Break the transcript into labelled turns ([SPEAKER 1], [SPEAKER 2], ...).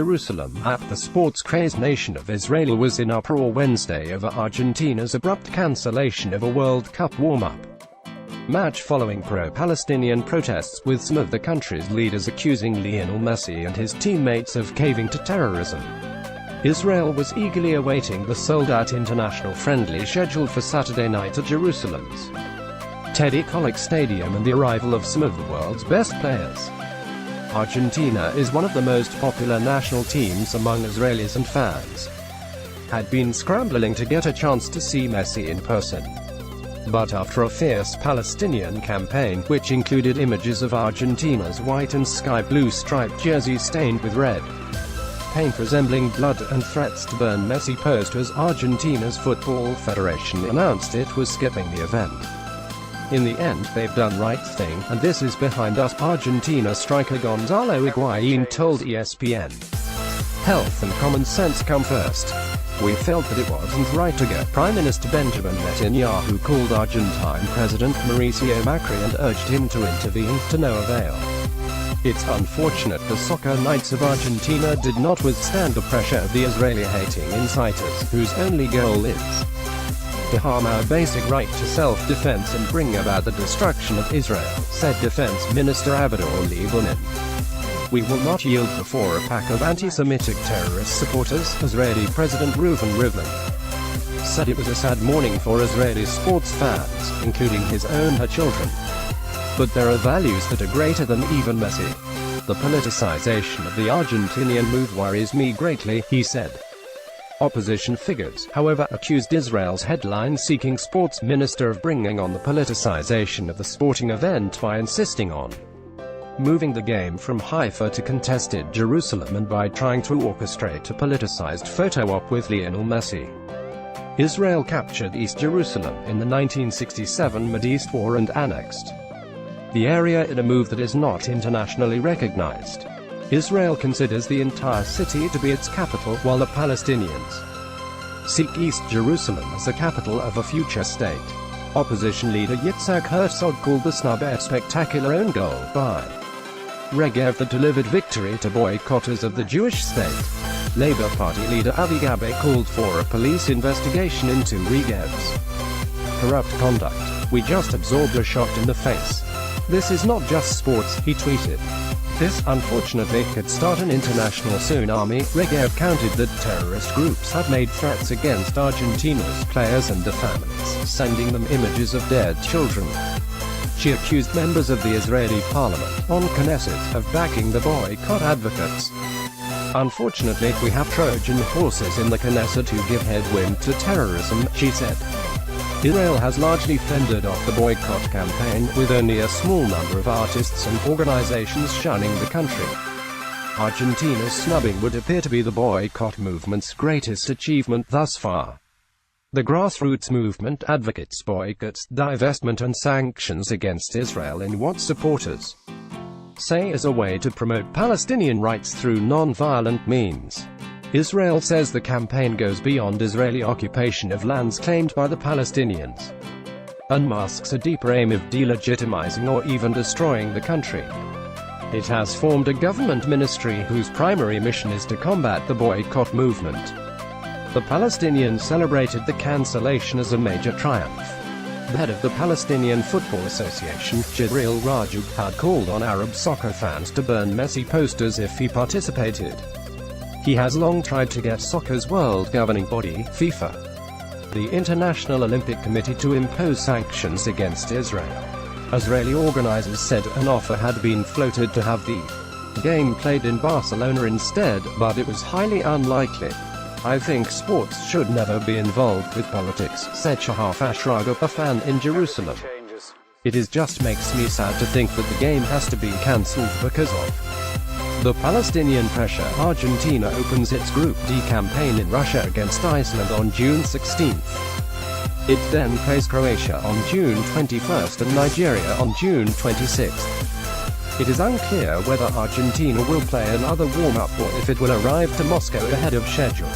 [SPEAKER 1] Jerusalem app. The sports-crazed nation of Israel was in uproar Wednesday over Argentina's abrupt cancellation of a World Cup warm-up match following pro-Palestinian protests, with some of the country's leaders accusing Lionel Messi and his teammates of caving to terrorism. Israel was eagerly awaiting the sold-out international friendly scheduled for Saturday night at Jerusalem's Teddy Kollek Stadium and the arrival of some of the world's best players. Argentina is one of the most popular national teams among Israelis, and fans had been scrambling to get a chance to see Messi in person. But after a fierce Palestinian campaign, which included images of Argentina's white and sky blue striped jersey stained with red paint resembling blood, and threats to burn Messi posters, Argentina's Football Federation announced it was skipping the event. In the end, they've done right thing, and this is behind us, Argentina striker Gonzalo Higuain told ESPN. Health and common sense come first. We felt that it wasn't right to go. Prime Minister Benjamin Netanyahu called Argentine President Mauricio Macri and urged him to intervene, to no avail. It's unfortunate the soccer knights of Argentina did not withstand the pressure of the Israeli-hating inciters, whose only goal is to harm our basic right to self-defense and bring about the destruction of Israel, said Defense Minister Avigdor Lieberman. We will not yield before a pack of anti-Semitic terrorist supporters, Israeli President Reuven Rivlin said. It was a sad morning for Israeli sports fans, including his own children. But there are values that are greater than even Messi. The politicization of the Argentinian move worries me greatly, he said. Opposition figures, however, accused Israel's headline-seeking sports minister of bringing on the politicization of the sporting event by insisting on moving the game from Haifa to contested Jerusalem and by trying to orchestrate a politicized photo-op with Lionel Messi. Israel captured East Jerusalem in the 1967 Mideast War and annexed the area in a move that is not internationally recognized. Israel considers the entire city to be its capital, while the Palestinians seek East Jerusalem as the capital of a future state. Opposition leader Yitzhak Herzog called the snub a spectacular own goal by Regev that delivered victory to boycotters of the Jewish state. Labour Party leader Avi Gabe called for a police investigation into Regev's corrupt conduct. We just absorbed a shot in the face. This is not just sports, he tweeted. This, unfortunately, could start an international tsunami. Regev countered that terrorist groups had made threats against Argentina's players and their families, sending them images of dead children. She accused members of the Israeli parliament, on Knesset, of backing the boycott advocates. Unfortunately, we have Trojan horses in the Knesset who give headwind to terrorism, she said. Israel has largely fended off the boycott campaign, with only a small number of artists and organizations shunning the country. Argentina's snubbing would appear to be the boycott movement's greatest achievement thus far. The grassroots movement advocates boycotts, divestment and sanctions against Israel in what supporters say is a way to promote Palestinian rights through non-violent means. Israel says the campaign goes beyond Israeli occupation of lands claimed by the Palestinians and masks a deeper aim of delegitimizing or even destroying the country. It has formed a government ministry whose primary mission is to combat the boycott movement. The Palestinians celebrated the cancellation as a major triumph. The head of the Palestinian Football Association, Jibril Rajoub, had called on Arab soccer fans to burn Messi posters if he participated. He has long tried to get soccer's world governing body, FIFA, the International Olympic Committee, to impose sanctions against Israel. Israeli organizers said an offer had been floated to have the game played in Barcelona instead, but it was highly unlikely. I think sports should never be involved with politics, said Shahaf Ashrag, a fan in Jerusalem. It just makes me sad to think that the game has to be cancelled because of the Palestinian pressure. Argentina opens its Group D campaign in Russia against Iceland on June 16th. It then plays Croatia on June 21st and Nigeria on June 26th. It is unclear whether Argentina will play another warm-up or if it will arrive to Moscow ahead of schedule.